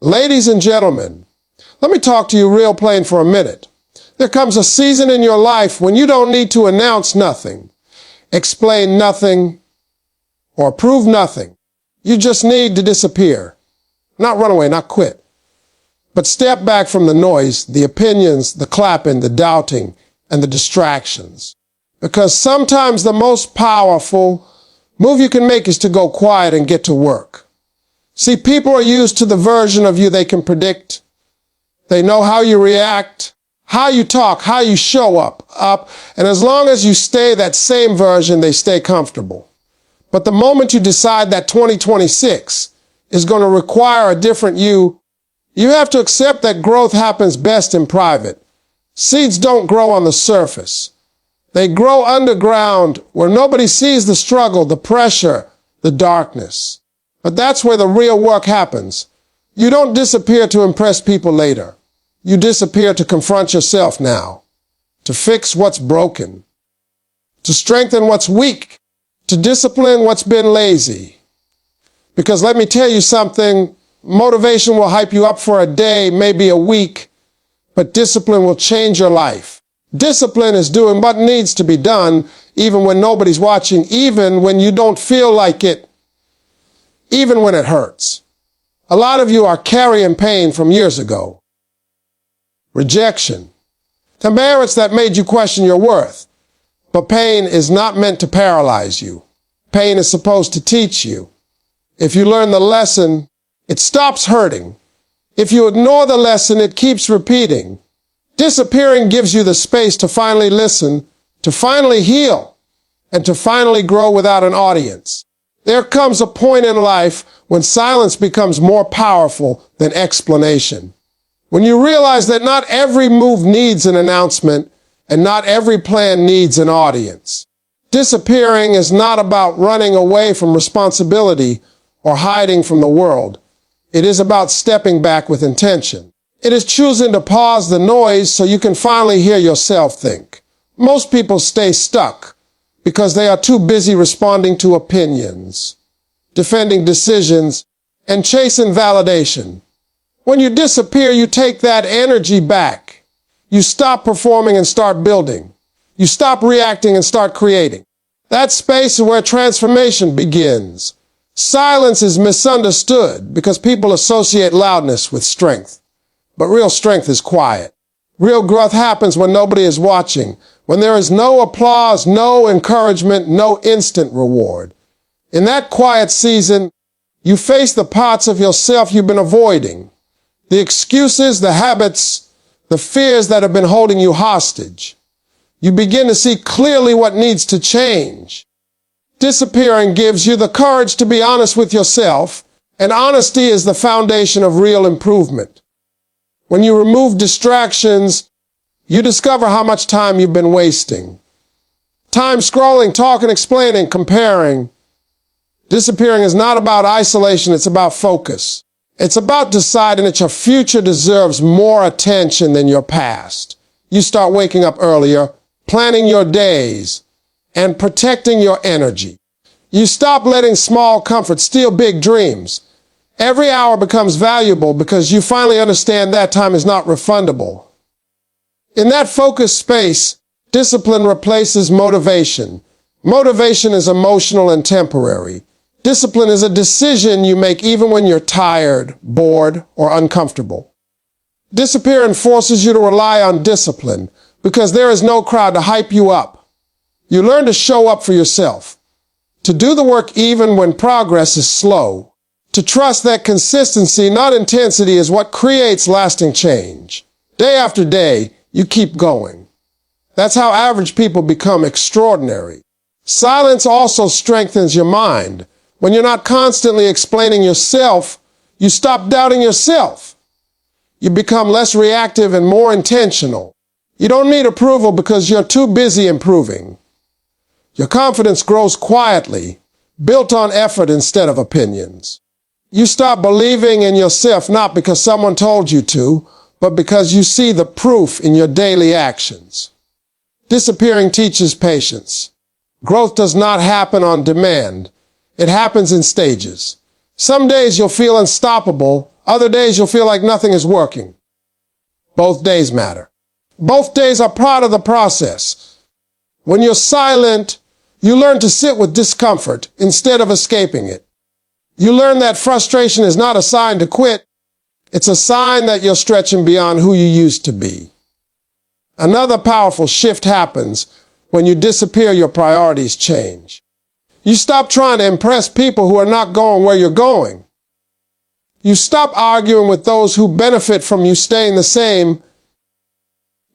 Ladies and gentlemen, let me talk to you real plain for a minute. There comes a season in your life when you don't need to announce nothing, explain nothing, or prove nothing. You just need to disappear. Not run away, not quit. But step back from the noise, the opinions, the clapping, the doubting, and the distractions. Because sometimes the most powerful move you can make is to go quiet and get to work. See, people are used to the version of you they can predict. They know how you react, how you talk, how you show up. And as long as you stay that same version, they stay comfortable. But the moment you decide that 2026 is going to require a different you, you have to accept that growth happens best in private. Seeds don't grow on the surface. They grow underground where nobody sees the struggle, the pressure, the darkness. But that's where the real work happens. You don't disappear to impress people later. You disappear to confront yourself now, to fix what's broken, to strengthen what's weak, to discipline what's been lazy. Because let me tell you something, motivation will hype you up for a day, maybe a week, but discipline will change your life. Discipline is doing what needs to be done, even when nobody's watching, even when you don't feel like it, even when it hurts. A lot of you are carrying pain from years ago. Rejection. The merits that made you question your worth. But pain is not meant to paralyze you. Pain is supposed to teach you. If you learn the lesson, it stops hurting. If you ignore the lesson, it keeps repeating. Disappearing gives you the space to finally listen, to finally heal, and to finally grow without an audience. There comes a point in life when silence becomes more powerful than explanation. When you realize that not every move needs an announcement and not every plan needs an audience. Disappearing is not about running away from responsibility or hiding from the world. It is about stepping back with intention. It is choosing to pause the noise so you can finally hear yourself think. Most people stay stuck because they are too busy responding to opinions, defending decisions, and chasing validation. When you disappear, you take that energy back. You stop performing and start building. You stop reacting and start creating. That space is where transformation begins. Silence is misunderstood because people associate loudness with strength. But real strength is quiet. Real growth happens when nobody is watching, when there is no applause, no encouragement, no instant reward. In that quiet season, you face the parts of yourself you've been avoiding, the excuses, the habits, the fears that have been holding you hostage. You begin to see clearly what needs to change. Disappearing gives you the courage to be honest with yourself, and honesty is the foundation of real improvement. When you remove distractions, you discover how much time you've been wasting. Time scrolling, talking, explaining, comparing. Disappearing is not about isolation, it's about focus. It's about deciding that your future deserves more attention than your past. You start waking up earlier, planning your days, and protecting your energy. You stop letting small comforts steal big dreams. Every hour becomes valuable because you finally understand that time is not refundable. In that focused space, discipline replaces motivation. Motivation is emotional and temporary. Discipline is a decision you make even when you're tired, bored, or uncomfortable. Disappearing forces you to rely on discipline because there is no crowd to hype you up. You learn to show up for yourself, to do the work even when progress is slow, to trust that consistency, not intensity, is what creates lasting change. Day after day, you keep going. That's how average people become extraordinary. Silence also strengthens your mind. When you're not constantly explaining yourself, you stop doubting yourself. You become less reactive and more intentional. You don't need approval because you're too busy improving. Your confidence grows quietly, built on effort instead of opinions. You stop believing in yourself not because someone told you to, but because you see the proof in your daily actions. Disappearing teaches patience. Growth does not happen on demand. It happens in stages. Some days you'll feel unstoppable, Other days you'll feel like nothing is working. Both days matter. Both days are part of the process. When you're silent, you learn to sit with discomfort instead of escaping it. You learn that frustration is not a sign to quit. It's a sign that you're stretching beyond who you used to be. Another powerful shift happens when you disappear. Your priorities change. You stop trying to impress people who are not going where you're going. You stop arguing with those who benefit from you staying the same.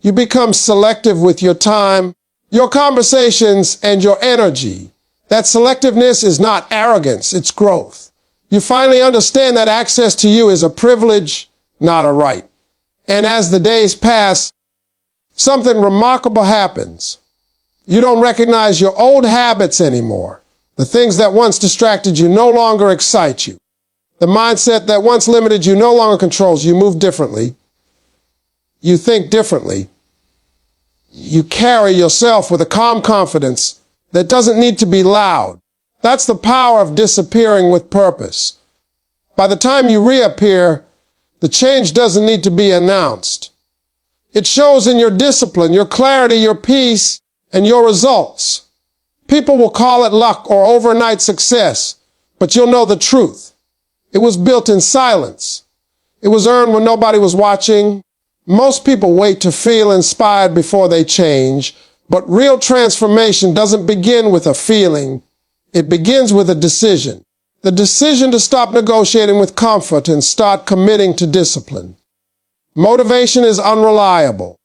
You become selective with your time, your conversations, and your energy. That selectiveness is not arrogance, it's growth. You finally understand that access to you is a privilege, not a right. And as the days pass, something remarkable happens. You don't recognize your old habits anymore. The things that once distracted you no longer excite you. The mindset that once limited you no longer controls you. You move differently. You think differently. You carry yourself with a calm confidence that doesn't need to be loud. That's the power of disappearing with purpose. By the time you reappear, the change doesn't need to be announced. It shows in your discipline, your clarity, your peace, and your results. People will call it luck or overnight success, but you'll know the truth. It was built in silence. It was earned when nobody was watching. Most people wait to feel inspired before they change, but real transformation doesn't begin with a feeling. It begins with a decision. The decision to stop negotiating with comfort and start committing to discipline. Motivation is unreliable.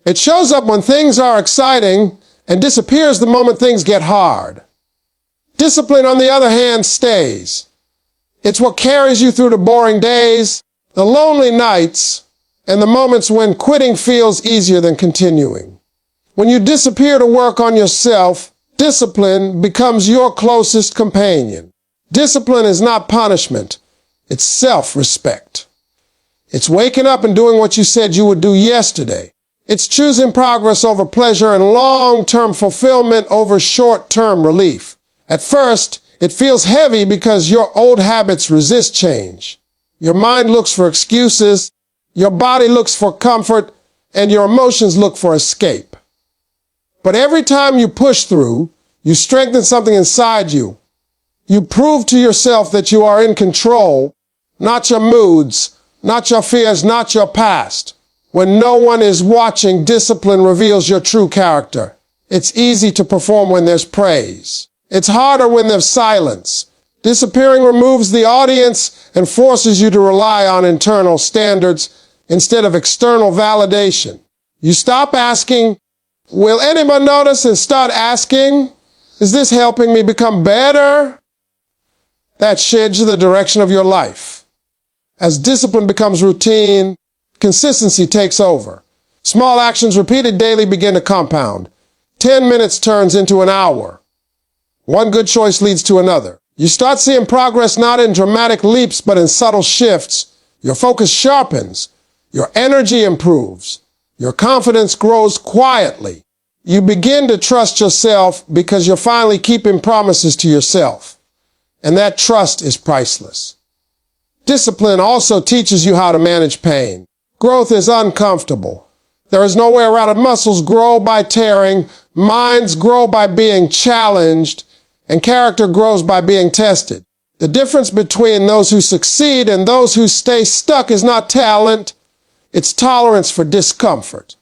It shows up when things are exciting and disappears the moment things get hard. Discipline, on the other hand, stays. It's what carries you through the boring days, the lonely nights, and the moments when quitting feels easier than continuing. When you disappear to work on yourself, discipline becomes your closest companion. Discipline is not punishment. It's self-respect. It's waking up and doing what you said you would do yesterday. It's choosing progress over pleasure and long-term fulfillment over short-term relief. At first, it feels heavy because your old habits resist change. Your mind looks for excuses, your body looks for comfort, and your emotions look for escape. But every time you push through, you strengthen something inside you. You prove to yourself that you are in control, not your moods, not your fears, not your past. When no one is watching, discipline reveals your true character. It's easy to perform when there's praise. It's harder when there's silence. Disappearing removes the audience and forces you to rely on internal standards instead of external validation. You stop asking, will anyone notice, and start asking, is this helping me become better? That sheds the direction of your life. As discipline becomes routine, consistency takes over. Small actions repeated daily begin to compound. 10 minutes turns into an hour. One good choice leads to another. You start seeing progress not in dramatic leaps, but in subtle shifts. Your focus sharpens. Your energy improves. Your confidence grows quietly. You begin to trust yourself because you're finally keeping promises to yourself. And that trust is priceless. Discipline also teaches you how to manage pain. Growth is uncomfortable. There is no way around it. Muscles grow by tearing, minds grow by being challenged, and character grows by being tested. The difference between those who succeed and those who stay stuck is not talent, it's tolerance for discomfort.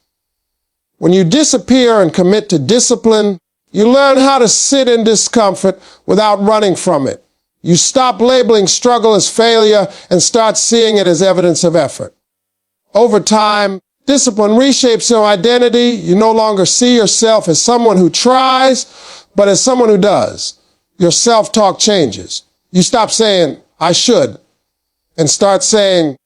When you disappear and commit to discipline, you learn how to sit in discomfort without running from it. You stop labeling struggle as failure and start seeing it as evidence of effort. Over time, discipline reshapes your identity. You no longer see yourself as someone who tries, but as someone who does. Your self-talk changes. You stop saying, I should, and start saying,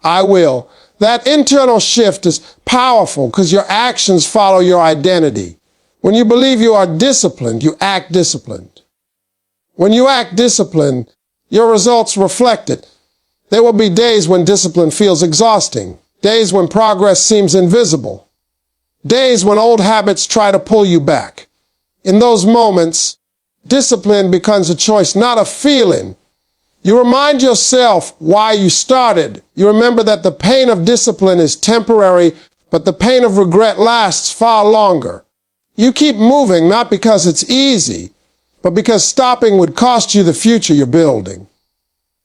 I will. That internal shift is powerful because your actions follow your identity. When you believe you are disciplined, you act disciplined. When you act disciplined, your results reflect it. There will be days when discipline feels exhausting, days when progress seems invisible, days when old habits try to pull you back. In those moments, discipline becomes a choice, not a feeling. You remind yourself why you started. You remember that the pain of discipline is temporary, but the pain of regret lasts far longer. You keep moving not because it's easy, but because stopping would cost you the future you're building.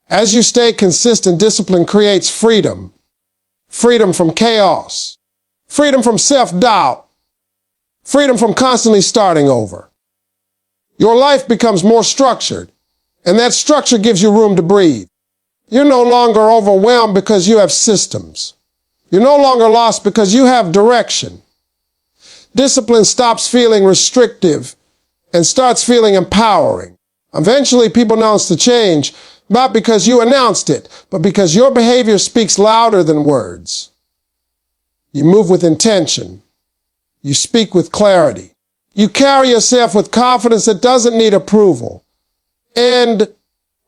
As you stay consistent, discipline creates freedom. Freedom from chaos. Freedom from self-doubt. Freedom from constantly starting over. Your life becomes more structured, and that structure gives you room to breathe. You're no longer overwhelmed because you have systems. You're no longer lost because you have direction. Discipline stops feeling restrictive and starts feeling empowering. Eventually, people notice the change, not because you announced it, but because your behavior speaks louder than words. You move with intention. You speak with clarity. You carry yourself with confidence that doesn't need approval. And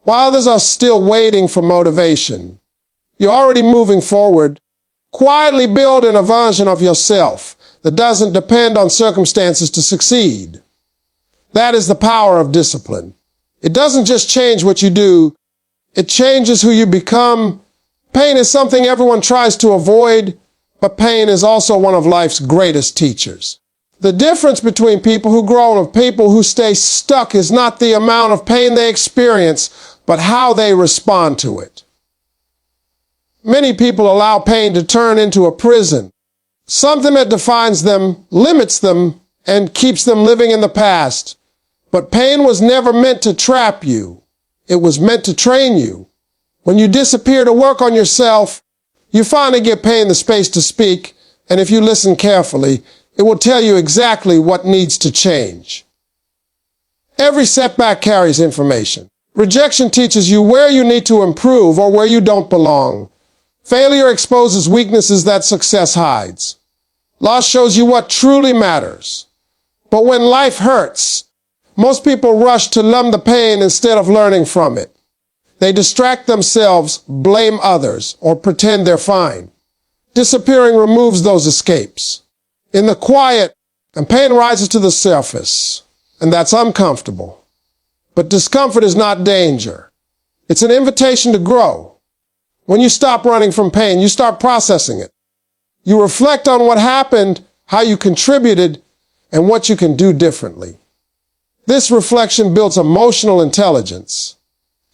while others are still waiting for motivation, you're already moving forward, quietly building a version of yourself that doesn't depend on circumstances to succeed. That is the power of discipline. It doesn't just change what you do, it changes who you become. Pain is something everyone tries to avoid, but pain is also one of life's greatest teachers. The difference between people who grow and people who stay stuck is not the amount of pain they experience, but how they respond to it. Many people allow pain to turn into a prison, something that defines them, limits them, and keeps them living in the past. But pain was never meant to trap you. It was meant to train you. When you disappear to work on yourself, you finally give pain the space to speak, and if you listen carefully, it will tell you exactly what needs to change. Every setback carries information. Rejection teaches you where you need to improve or where you don't belong. Failure exposes weaknesses that success hides. Loss shows you what truly matters. But when life hurts, most people rush to numb the pain instead of learning from it. They distract themselves, blame others, or pretend they're fine. Disappearing removes those escapes. In the quiet, and pain rises to the surface, and that's uncomfortable. But discomfort is not danger. It's an invitation to grow. When you stop running from pain, you start processing it. You reflect on what happened, how you contributed, and what you can do differently. This reflection builds emotional intelligence.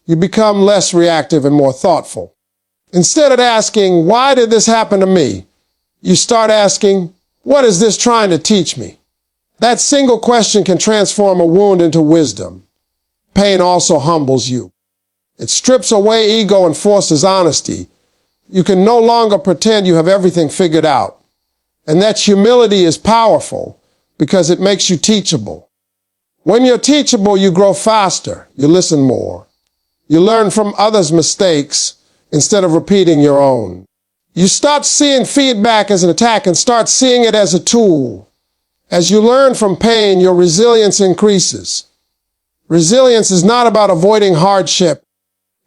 You become less reactive and more thoughtful. Instead of asking, why did this happen to me? You start asking, what is this trying to teach me? That single question can transform a wound into wisdom. Pain also humbles you. It strips away ego and forces honesty. You can no longer pretend you have everything figured out. And that humility is powerful because it makes you teachable. When you're teachable, you grow faster. You listen more. You learn from others' mistakes instead of repeating your own. You stop seeing feedback as an attack and start seeing it as a tool. As you learn from pain, your resilience increases. Resilience is not about avoiding hardship.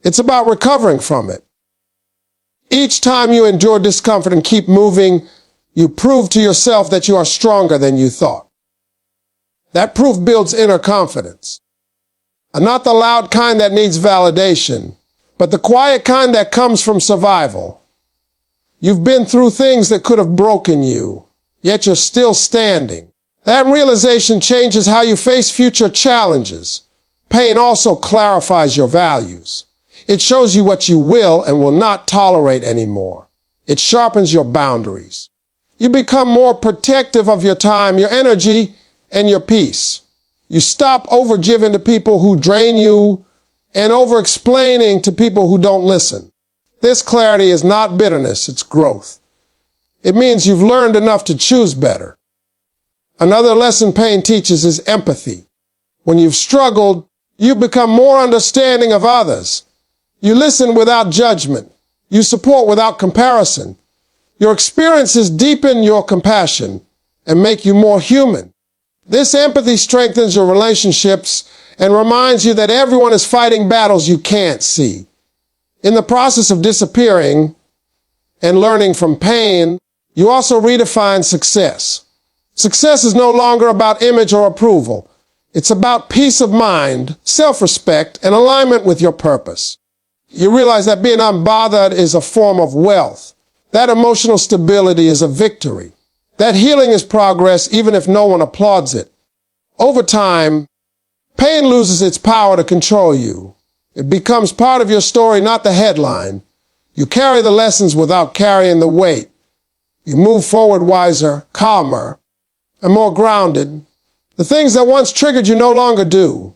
It's about recovering from it. Each time you endure discomfort and keep moving, you prove to yourself that you are stronger than you thought. That proof builds inner confidence. And not the loud kind that needs validation, but the quiet kind that comes from survival. You've been through things that could have broken you, yet you're still standing. That realization changes how you face future challenges. Pain also clarifies your values. It shows you what you will and will not tolerate anymore. It sharpens your boundaries. You become more protective of your time, your energy, and your peace. You stop over-giving to people who drain you and over-explaining to people who don't listen. This clarity is not bitterness, it's growth. It means you've learned enough to choose better. Another lesson pain teaches is empathy. When you've struggled, you become more understanding of others. You listen without judgment. You support without comparison. Your experiences deepen your compassion and make you more human. This empathy strengthens your relationships and reminds you that everyone is fighting battles you can't see. In the process of disappearing and learning from pain, you also redefine success. Success is no longer about image or approval. It's about peace of mind, self-respect, and alignment with your purpose. You realize that being unbothered is a form of wealth. That emotional stability is a victory. That healing is progress even if no one applauds it. Over time, pain loses its power to control you. It becomes part of your story, not the headline. You carry the lessons without carrying the weight. You move forward wiser, calmer, and more grounded. The things that once triggered you no longer do.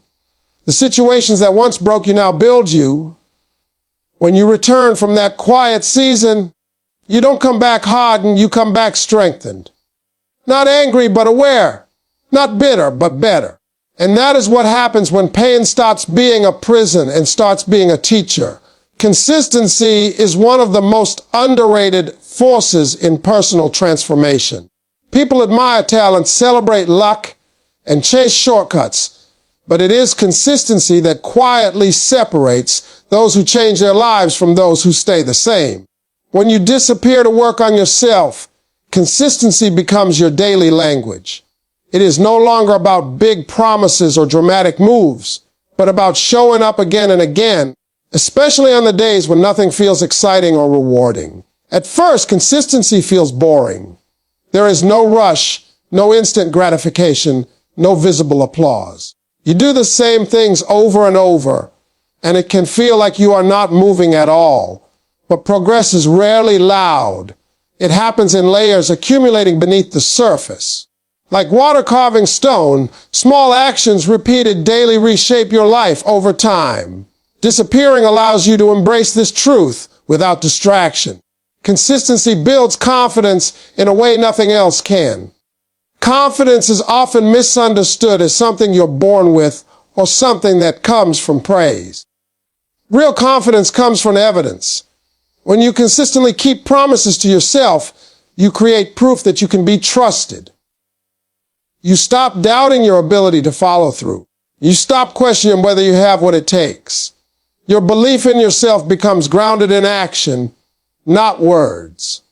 The situations that once broke you now build you. When you return from that quiet season, you don't come back hardened, you come back strengthened. Not angry, but aware. Not bitter, but better. And that is what happens when pain stops being a prison and starts being a teacher. Consistency is one of the most underrated forces in personal transformation. People admire talent, celebrate luck, and chase shortcuts. But it is consistency that quietly separates those who change their lives from those who stay the same. When you disappear to work on yourself, consistency becomes your daily language. It is no longer about big promises or dramatic moves, but about showing up again and again, especially on the days when nothing feels exciting or rewarding. At first, consistency feels boring. There is no rush, no instant gratification, no visible applause. You do the same things over and over, and it can feel like you are not moving at all. But progress is rarely loud. It happens in layers accumulating beneath the surface. Like water carving stone, small actions repeated daily reshape your life over time. Disappearing allows you to embrace this truth without distraction. Consistency builds confidence in a way nothing else can. Confidence is often misunderstood as something you're born with or something that comes from praise. Real confidence comes from evidence. When you consistently keep promises to yourself, you create proof that you can be trusted. You stop doubting your ability to follow through. You stop questioning whether you have what it takes. Your belief in yourself becomes grounded in action, not words.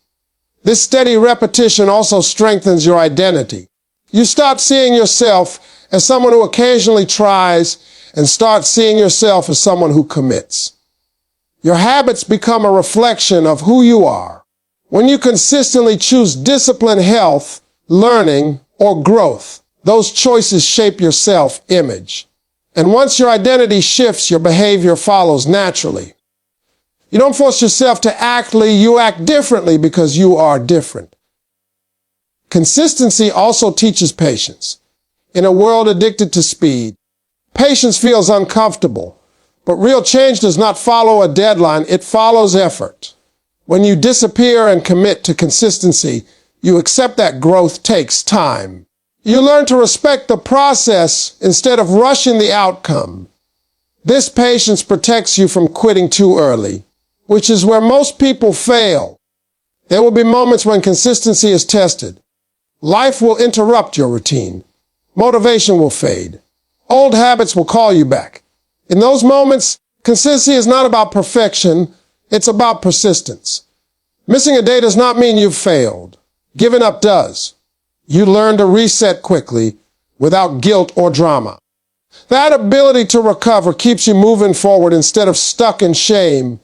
This steady repetition also strengthens your identity. You stop seeing yourself as someone who occasionally tries and start seeing yourself as someone who commits. Your habits become a reflection of who you are. When you consistently choose discipline, health, learning, or growth, those choices shape your self-image. And once your identity shifts, your behavior follows naturally. You don't force yourself to you act differently because you are different. Consistency also teaches patience. In a world addicted to speed, patience feels uncomfortable. But real change does not follow a deadline, it follows effort. When you disappear and commit to consistency, you accept that growth takes time. You learn to respect the process instead of rushing the outcome. This patience protects you from quitting too early, which is where most people fail. There will be moments when consistency is tested. Life will interrupt your routine. Motivation will fade. Old habits will call you back. In those moments, consistency is not about perfection, it's about persistence. Missing a day does not mean you've failed. Giving up does. You learn to reset quickly without guilt or drama. That ability to recover keeps you moving forward instead of stuck in shame.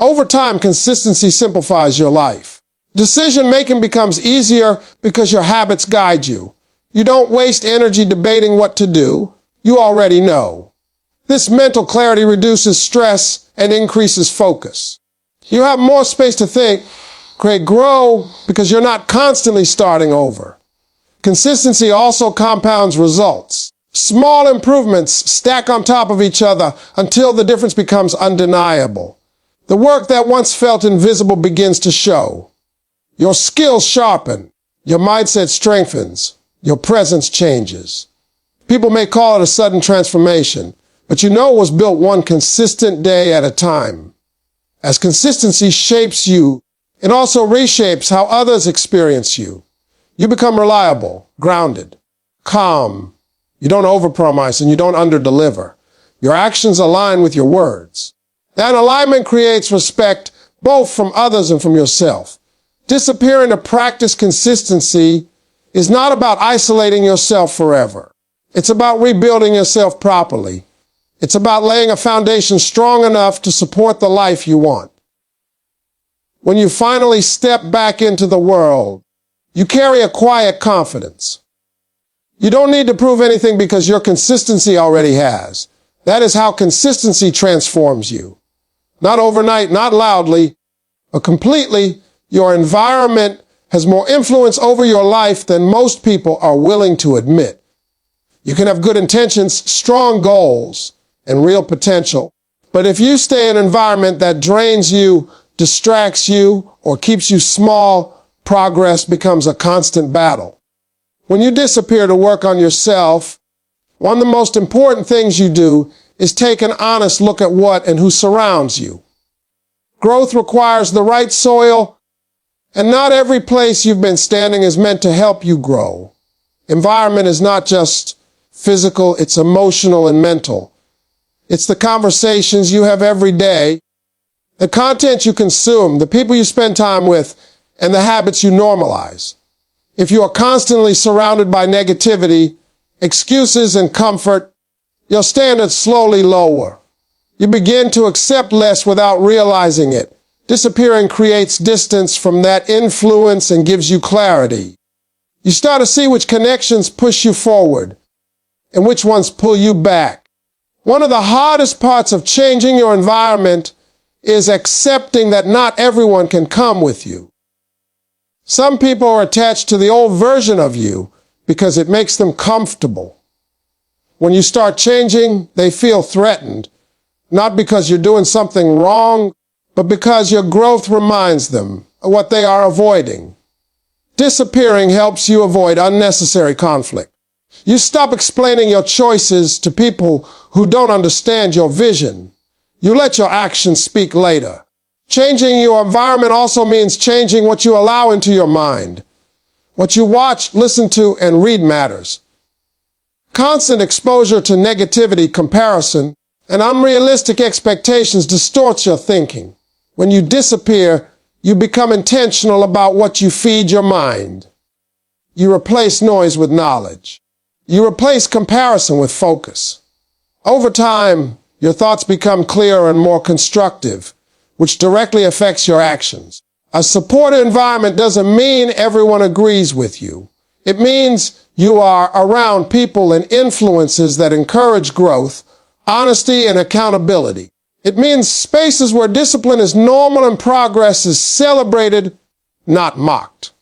Over time, consistency simplifies your life. Decision-making becomes easier because your habits guide you. You don't waste energy debating what to do. You already know. This mental clarity reduces stress and increases focus. You have more space to think, grow, because you're not constantly starting over. Consistency also compounds results. Small improvements stack on top of each other until the difference becomes undeniable. The work that once felt invisible begins to show. Your skills sharpen. Your mindset strengthens. Your presence changes. People may call it a sudden transformation, but you know it was built one consistent day at a time. As consistency shapes you, it also reshapes how others experience you. You become reliable, grounded, calm. You don't overpromise and you don't underdeliver. Your actions align with your words. That alignment creates respect both from others and from yourself. Disappearing to practice consistency is not about isolating yourself forever. It's about rebuilding yourself properly. It's about laying a foundation strong enough to support the life you want. When you finally step back into the world, you carry a quiet confidence. You don't need to prove anything because your consistency already has. That is how consistency transforms you. Not overnight, not loudly, but completely. Your environment has more influence over your life than most people are willing to admit. You can have good intentions, strong goals, and real potential. But if you stay in an environment that drains you, distracts you, or keeps you small, progress becomes a constant battle. When you disappear to work on yourself, one of the most important things you do is take an honest look at what and who surrounds you. Growth requires the right soil, and not every place you've been standing is meant to help you grow. Environment is not just physical, it's emotional and mental. It's the conversations you have every day, the content you consume, the people you spend time with, and the habits you normalize. If you are constantly surrounded by negativity, excuses, and comfort, your standards slowly lower. You begin to accept less without realizing it. Disappearing creates distance from that influence and gives you clarity. You start to see which connections push you forward and which ones pull you back. One of the hardest parts of changing your environment is accepting that not everyone can come with you. Some people are attached to the old version of you because it makes them comfortable. When you start changing, they feel threatened, not because you're doing something wrong, but because your growth reminds them of what they are avoiding. Disappearing helps you avoid unnecessary conflict. You stop explaining your choices to people who don't understand your vision. You let your actions speak later. Changing your environment also means changing what you allow into your mind. What you watch, listen to, and read matters. Constant exposure to negativity, comparison, and unrealistic expectations distorts your thinking. When you disappear, you become intentional about what you feed your mind. You replace noise with knowledge. You replace comparison with focus. Over time, your thoughts become clearer and more constructive, which directly affects your actions. A supportive environment doesn't mean everyone agrees with you. It means you are around people and influences that encourage growth, honesty, and accountability. It means spaces where discipline is normal and progress is celebrated, not mocked.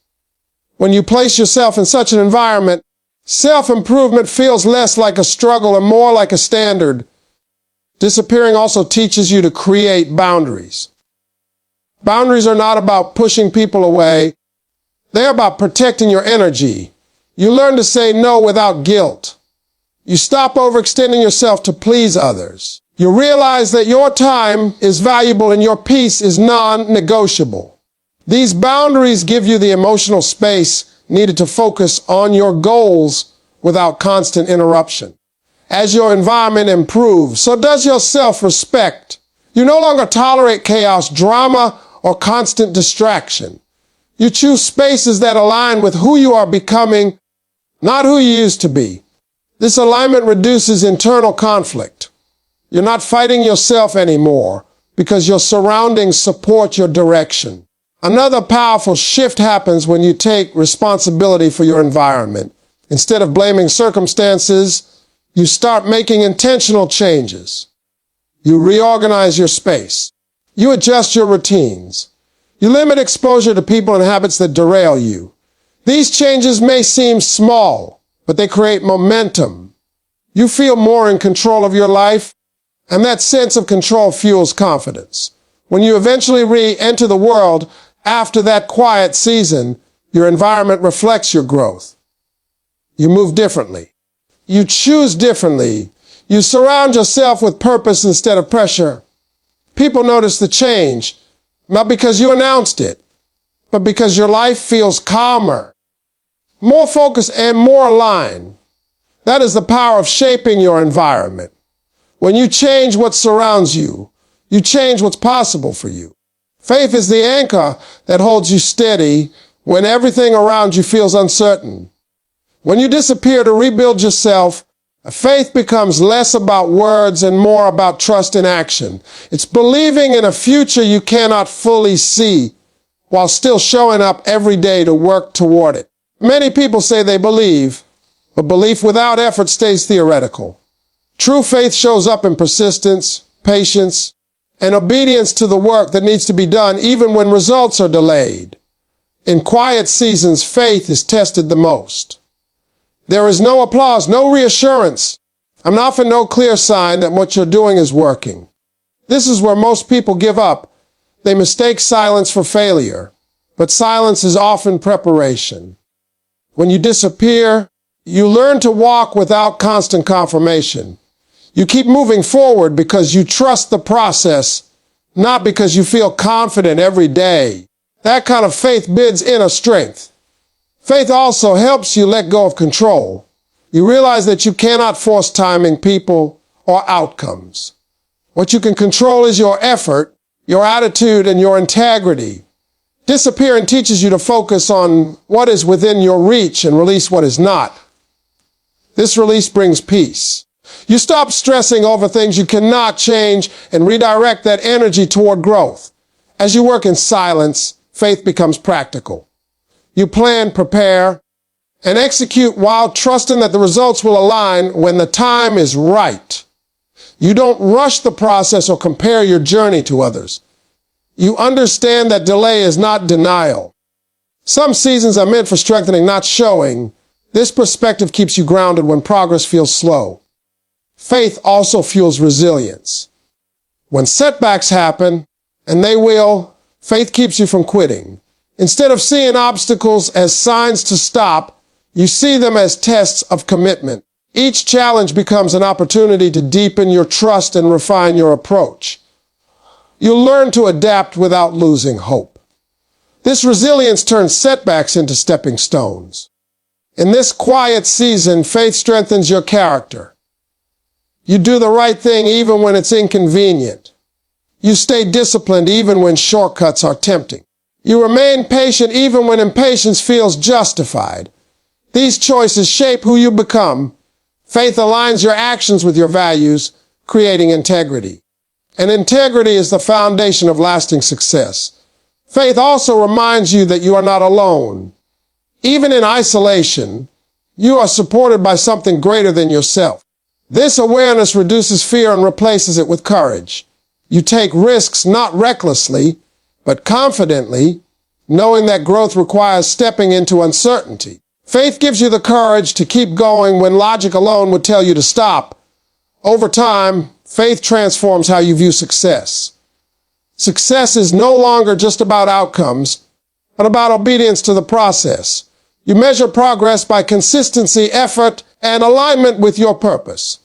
When you place yourself in such an environment, self-improvement feels less like a struggle and more like a standard. Disappearing also teaches you to create boundaries. Boundaries are not about pushing people away. They're about protecting your energy. You learn to say no without guilt. You stop overextending yourself to please others. You realize that your time is valuable and your peace is non-negotiable. These boundaries give you the emotional space needed to focus on your goals without constant interruption. As your environment improves, so does your self-respect. You no longer tolerate chaos, drama, or constant distraction. You choose spaces that align with who you are becoming, not who you used to be. This alignment reduces internal conflict. You're not fighting yourself anymore because your surroundings support your direction. Another powerful shift happens when you take responsibility for your environment. Instead of blaming circumstances, you start making intentional changes. You reorganize your space. You adjust your routines. You limit exposure to people and habits that derail you. These changes may seem small, but they create momentum. You feel more in control of your life, and that sense of control fuels confidence. When you eventually re-enter the world after that quiet season, your environment reflects your growth. You move differently. You choose differently. You surround yourself with purpose instead of pressure. People notice the change, not because you announced it, but because your life feels calmer, more focused, and more aligned. That is the power of shaping your environment. When you change what surrounds you, you change what's possible for you. Faith is the anchor that holds you steady when everything around you feels uncertain. When you disappear to rebuild yourself, Faith becomes less about words and more about trust in action. It's believing in a future you cannot fully see while still showing up every day to work toward it. Many people say they believe, but belief without effort stays theoretical. True faith shows up in persistence, patience, and obedience to the work that needs to be done even when results are delayed. In quiet seasons, faith is tested the most. There is no applause, no reassurance, and often no clear sign that what you're doing is working. This is where most people give up. They mistake silence for failure, but silence is often preparation. When you disappear, you learn to walk without constant confirmation. You keep moving forward because you trust the process, not because you feel confident every day. That kind of faith builds inner strength. Faith also helps you let go of control. You realize that you cannot force timing, people, or outcomes. What you can control is your effort, your attitude, and your integrity. Disappearing teaches you to focus on what is within your reach and release what is not. This release brings peace. You stop stressing over things you cannot change and redirect that energy toward growth. As you work in silence, faith becomes practical. You plan, prepare, and execute while trusting that the results will align when the time is right. You don't rush the process or compare your journey to others. You understand that delay is not denial. Some seasons are meant for strengthening, not showing. This perspective keeps you grounded when progress feels slow. Faith also fuels resilience. When setbacks happen, and they will, faith keeps you from quitting. Instead of seeing obstacles as signs to stop, you see them as tests of commitment. Each challenge becomes an opportunity to deepen your trust and refine your approach. You'll learn to adapt without losing hope. This resilience turns setbacks into stepping stones. In this quiet season, faith strengthens your character. You do the right thing even when it's inconvenient. You stay disciplined even when shortcuts are tempting. You remain patient even when impatience feels justified. These choices shape who you become. Faith aligns your actions with your values, creating integrity. And integrity is the foundation of lasting success. Faith also reminds you that you are not alone. Even in isolation, you are supported by something greater than yourself. This awareness reduces fear and replaces it with courage. You take risks not recklessly, but confidently, knowing that growth requires stepping into uncertainty. Faith gives you the courage to keep going when logic alone would tell you to stop. Over time, faith transforms how you view success. Success is no longer just about outcomes, but about obedience to the process. You measure progress by consistency, effort, and alignment with your purpose.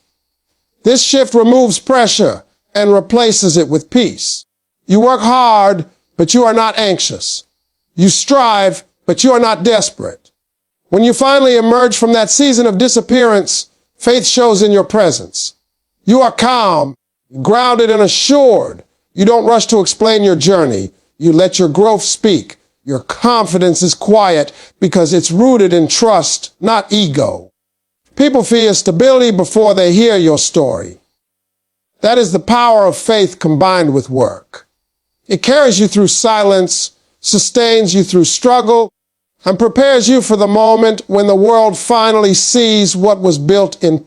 This shift removes pressure and replaces it with peace. You work hard, but you are not anxious. You strive, but you are not desperate. When you finally emerge from that season of disappearance, faith shows in your presence. You are calm, grounded, and assured. You don't rush to explain your journey. You let your growth speak. Your confidence is quiet because it's rooted in trust, not ego. People fear stability before they hear your story. That is the power of faith combined with work. It carries you through silence, sustains you through struggle, and prepares you for the moment when the world finally sees what was built in